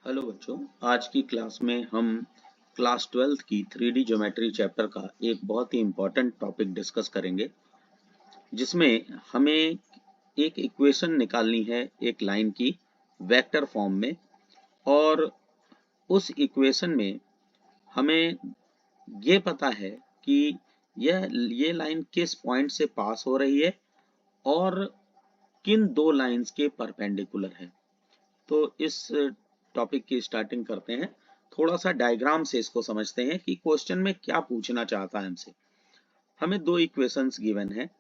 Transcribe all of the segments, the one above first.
Hello बच्चों, आज की क्लास में हम क्लास 12th की 3D ज्योमेट्री चैप्टर का एक बहुत ही इम्पोर्टेंट टॉपिक डिस्कस करेंगे, जिसमें हमें एक इक्वेशन निकालनी है एक लाइन की वेक्टर फॉर्म में। और उस इक्वेशन में हमें ये पता है कि ये लाइन किस पॉइंट से पास हो रही है और किन दो लाइंस के परपेंडिकुलर है। तो इस टॉपिक की स्टार्टिंग करते हैं। थोड़ा सा डायग्राम से इसको समझते हैं कि क्वेश्चन में क्या पूछना चाहता है हमसे। हमें दो इक्वेशंस गिवन है,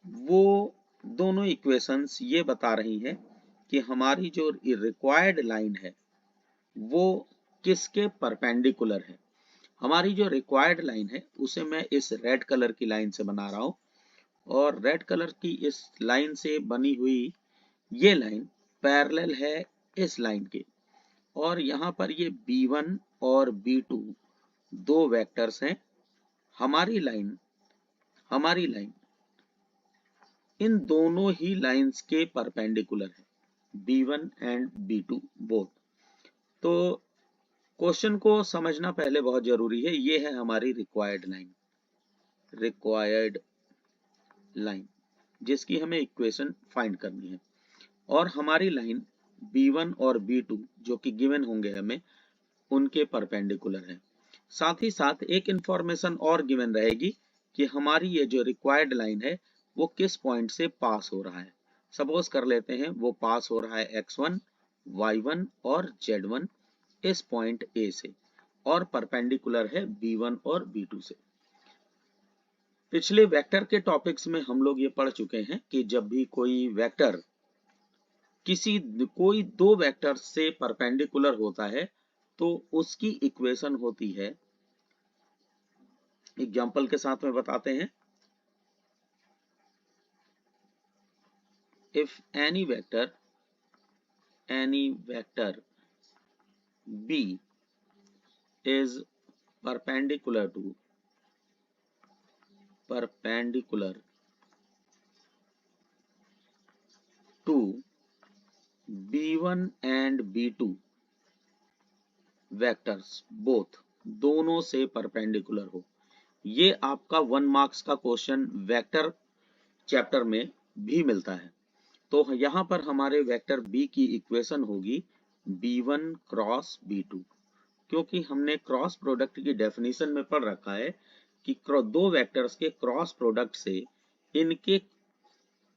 वो दोनों इक्वेशंस ये बता रही हैं कि हमारी जो रिक्वायर्ड लाइन है वो किसके परपेंडिकुलर है। हमारी जो रिक्वायर्ड लाइन है उसे मैं इस रेड कलर की लाइन से बना रहा हूं, और रेड कलर की इस लाइन से बनी हुई ये लाइन पैरेलल है इस लाइन के। और यहाँ पर ये B1 और B2 दो वेक्टर्स हैं। हमारी लाइन इन दोनों ही लाइंस के परपेंडिकुलर है, B1 एंड B2 बोथ। तो क्वेश्चन को समझना पहले बहुत जरूरी है। ये है हमारी रिक्वायर्ड लाइन जिसकी हमें इक्वेशन फाइंड करनी है। और हमारी लाइन B1 और B2 जो कि गिवन होंगे हमें, उनके परपेंडिकुलर है। साथ ही साथ एक इंफॉर्मेशन और गिवन रहेगी कि हमारी ये जो रिक्वायर्ड लाइन है वो किस पॉइंट से पास हो रहा है। सपोज कर लेते हैं वो पास हो रहा है x1, y1 और z1 इस पॉइंट A से, और परपेंडिकुलर है B1 और B2 से। पिछले वेक्टर के टॉपिक्स में हम लोग ये पढ़ चुके हैं कि जब भी कोई दो वेक्टर से परपेंडिकुलर होता है तो उसकी इक्वेशन होती है, एग्जाम्पल के साथ में बताते हैं। If any vector B is perpendicular to B1 and B2 vectors both, दोनों से परपेंडिकुलर हो। ये आपका 1 मार्क्स का क्वेश्चन वेक्टर चैप्टर में भी मिलता है। तो यहाँ पर हमारे वेक्टर B की इक्वेशन होगी B1 क्रॉस B2, क्योंकि हमने क्रॉस प्रोडक्ट की डेफिनेशन में पढ़ रखा है कि दो वेक्टर्स के क्रॉस प्रोडक्ट से इनके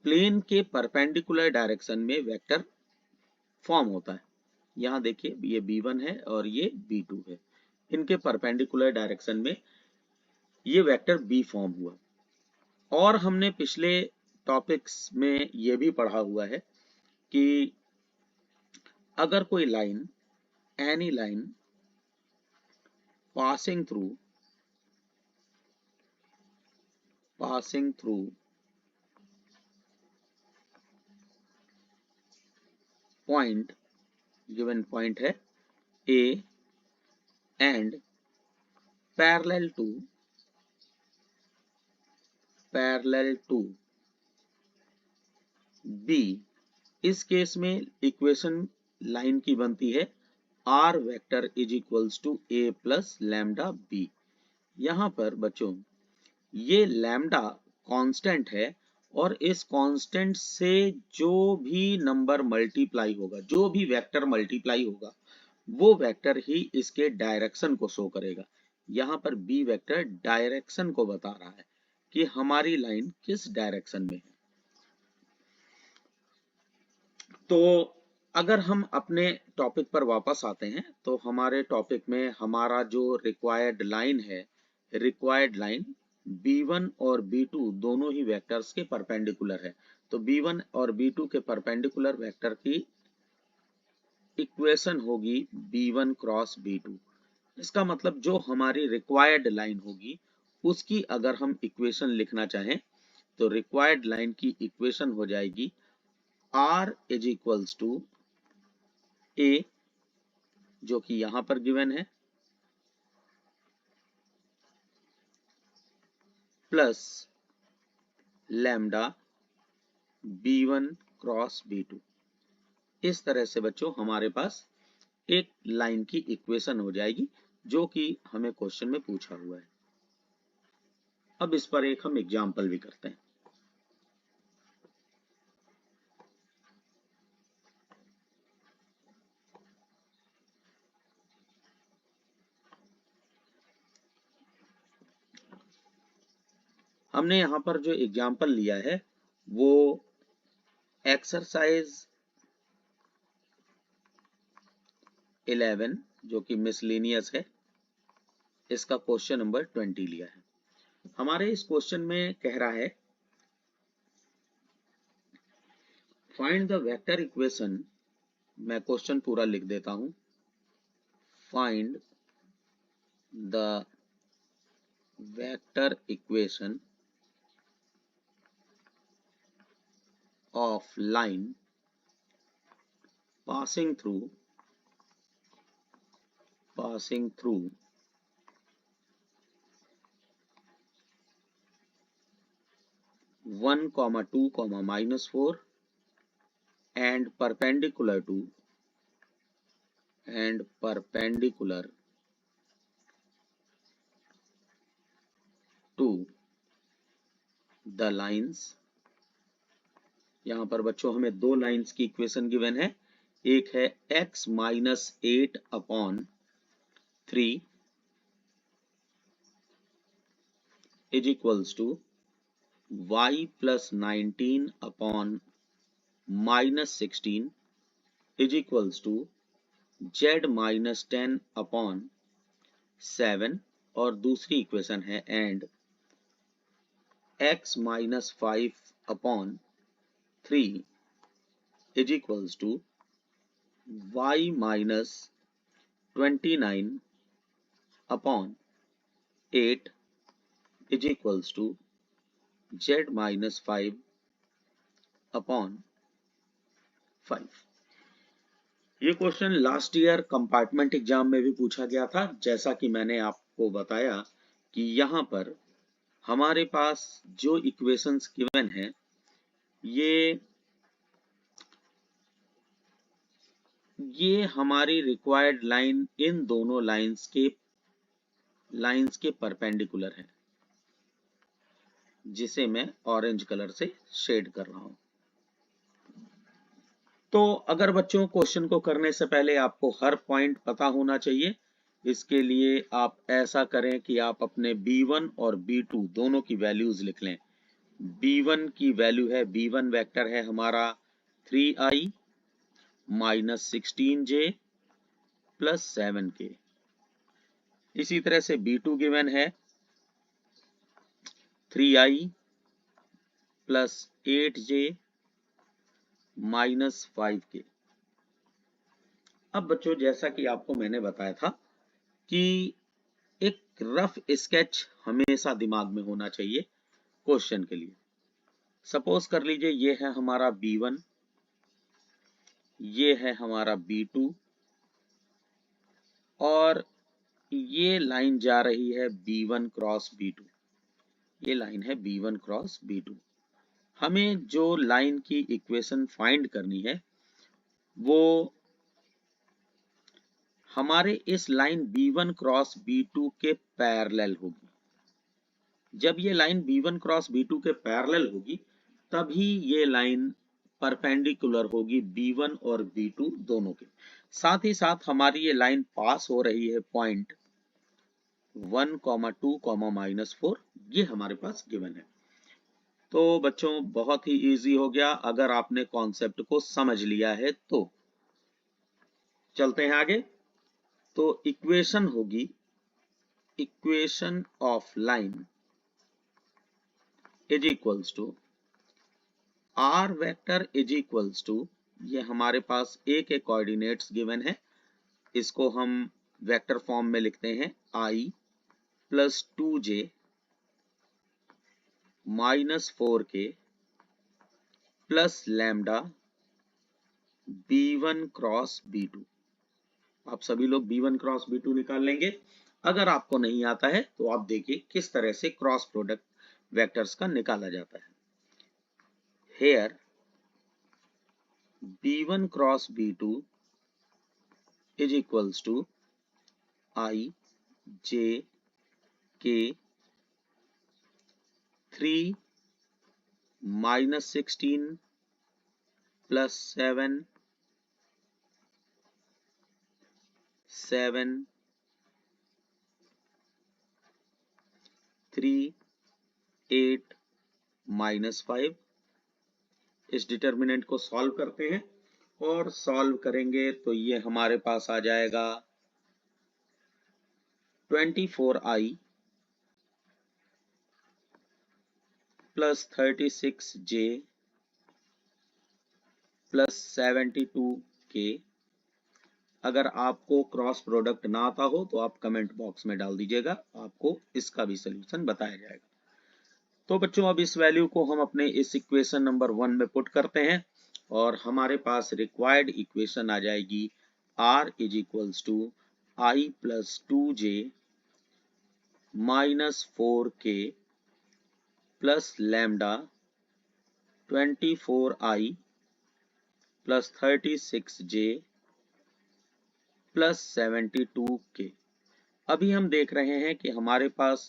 प्लेन के परपेंडिकुलर डायरेक्शन में वेक्टर फॉर्म होता है। यहाँ देखिए ये B1 है और ये B2 है, इनके परपेंडिकुलर डायरेक्शन में ये वेक्टर B फॉर्म हुआ। और हमने पिछले टॉपिक्स में ये भी पढ़ा हुआ है कि अगर कोई line, any line passing through point, given point है A and parallel to B, इस केस में इक्वेशन लाइन की बनती है R vector is equals to A plus lambda B। यहाँ पर बच्चों ये लैम्डा कांस्टेंट है, और इस कांस्टेंट से जो भी नंबर मल्टीप्लाई होगा, जो भी वेक्टर मल्टीप्लाई होगा, वो वेक्टर ही इसके डायरेक्शन को शो करेगा। यहाँ पर B वेक्टर डायरेक्शन को बता रहा है कि हमारी लाइन किस डायरेक्शन में है। तो अगर हम अपने टॉपिक पर वापस आते हैं तो हमारे टॉपिक में हमारा जो रिक्वायर्ड लाइन B1 और B2 दोनों ही वेक्टर्स के परपेंडिकुलर है। तो B1 और B2 के परपेंडिकुलर वेक्टर की इक्वेशन होगी B1 क्रॉस B2। इसका मतलब जो हमारी रिक्वायर्ड लाइन होगी उसकी अगर हम इक्वेशन लिखना चाहें तो रिक्वायर्ड लाइन की इक्वेशन हो जाएगी R is equals to A, जो कि यहां पर गिवन है, plus lambda B1 cross B2। इस तरह से बच्चों हमारे पास एक लाइन की इक्वेशन हो जाएगी जो कि हमें क्वेश्चन में पूछा हुआ है। अब इस पर एक हम एग्जाम्पल भी करते हैं। हमने यहाँ पर जो एग्जाम्पल लिया है वो एक्सरसाइज 11 जो कि मिसलेनियस है, इसका क्वेश्चन नंबर 20 लिया है। हमारे इस क्वेश्चन में कह रहा है फाइंड द वेक्टर इक्वेशन। मैं क्वेश्चन पूरा लिख देता हूं। Find the vector equation of line passing through 1, 2, -4 and perpendicular to the lines। यहाँ पर बच्चों हमें दो लाइंस की इक्वेशन गिवन है। एक है x - 8/3 is equals to y + 19/-16 is equals to z - 10/7 और दूसरी इक्वेशन है and x - 5/3 is equals to y - 29/8 is equals to z - 5/5। ये question last year compartment exam में भी पूछा गया था। जैसा कि मैंने आपको बताया कि यहाँ पर हमारे पास जो इक्वेशंस गिवन है ये हमारी रिक्वायर्ड लाइन इन दोनों लाइंस के परपेंडिकुलर है, जिसे मैं ऑरेंज कलर से शेड कर रहा हूं। तो अगर बच्चों क्वेश्चन को करने से पहले आपको हर पॉइंट पता होना चाहिए। इसके लिए आप ऐसा करें कि आप अपने B1 और B2 दोनों की वैल्यूज लिख लें। B1 की वैल्यू है, B1 वेक्टर है हमारा 3i - 16j + 7k। इसी तरह से B2 गिवन है 3i + 8j - 5k। अब बच्चों जैसा कि आपको मैंने बताया था कि एक रफ स्केच हमेशा दिमाग में होना चाहिए क्वेश्चन के लिए। सपोज कर लीजिए ये है हमारा B1, ये है हमारा B2 और ये लाइन जा रही है B1 क्रॉस B2। ये लाइन है B1 क्रॉस B2। हमें जो लाइन की इक्वेशन फाइंड करनी है वो हमारे इस लाइन B1 क्रॉस B2 के पैरेलल होगी। जब ये लाइन B1 क्रॉस B2 के पैरेलल होगी तभी ये लाइन परपेंडिकुलर होगी B1 और B2 दोनों के। साथ ही साथ हमारी ये लाइन पास हो रही है पॉइंट 1, 2, -4। ये हमारे पास गिवन है। तो बच्चों बहुत ही इजी हो गया अगर आपने कॉन्सेप्ट को समझ लिया है तो। चलते हैं आगे। तो इक्वेशन होगी equation of line is equals to r vector is equals to, ये हमारे पास a के कोऑर्डिनेट्स गिवन है, इसको हम वेक्टर फॉर्म में लिखते हैं i + 2j - 4k + lambda B1 cross B2। आप सभी लोग B1 क्रॉस B2 निकाल लेंगे। अगर आपको नहीं आता है तो आप देखिए किस तरह से क्रॉस प्रोडक्ट वेक्टर्स का निकाला जाता है। Here B1 cross B2 is equals to I J K 3 minus 16 plus 7 3 8 minus 5। इस डिटर्मिनेंट को सॉल्व करते हैं और सॉल्व करेंगे तो ये हमारे पास आ जाएगा 24I plus 36J plus 72K। अगर आपको क्रॉस प्रोडक्ट ना आता हो तो आप कमेंट बॉक्स में डाल दीजिएगा, आपको इसका भी सलूशन बताया जाएगा। तो बच्चों अब इस वैल्यू को हम अपने इस इक्वेशन नंबर 1 में पुट करते हैं और हमारे पास रिक्वायर्ड इक्वेशन आ जाएगी R is equals to I plus 2J minus 4K plus lambda 24I plus 36J plus 72K। अभी हम देख रहे हैं कि हमारे पास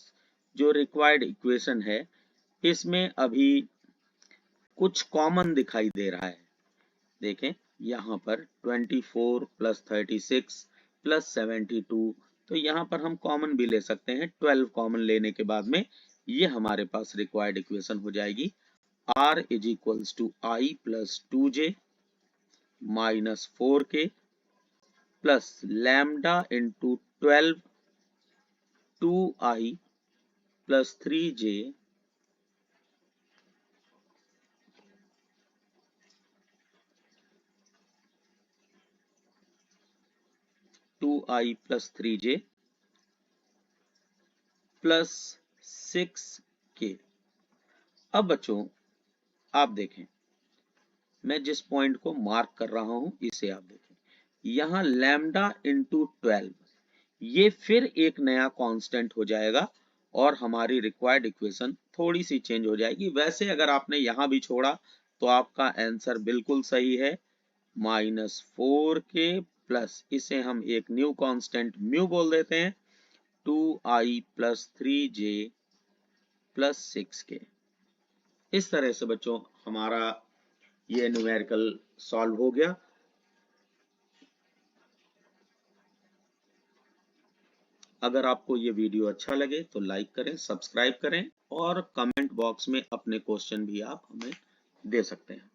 जो रिक्वायर्ड इक्वेशन है इसमें अभी कुछ कॉमन दिखाई दे रहा है। देखें यहाँ पर 24 प्लस 36 प्लस 72, तो यहाँ पर हम कॉमन भी ले सकते हैं। 12 कॉमन लेने के बाद में ये हमारे पास रिक्वायर्ड इक्वेशन हो जाएगी R is equals to I plus 2J minus 4K plus lambda into 12 2I plus 3J plus 3J plus 6K। अब बच्चों आप देखें, मैं जिस पॉइंट को मार्क कर रहा हूं इसे आप देखें, यहां लैम्डा इंटू 12 ये फिर एक नया कांस्टेंट हो जाएगा और हमारी रिक्वायर्ड इक्वेशन थोड़ी सी चेंज हो जाएगी। वैसे अगर आपने यहां भी छोड़ा तो आपका आंसर बिल्कुल सही है, माइनस 4K प्लस इसे हम एक न्यू कांस्टेंट म्यू बोल देते हैं 2I plus 3J plus 6K। इस तरह से बच्चों हमारा ये न्यूमेरिकल सॉल्व हो गया। अगर आपको ये वीडियो अच्छा लगे तो लाइक करें, सब्सक्राइब करें और कमेंट बॉक्स में अपने क्वेश्चन भी आप हमें दे सकते हैं।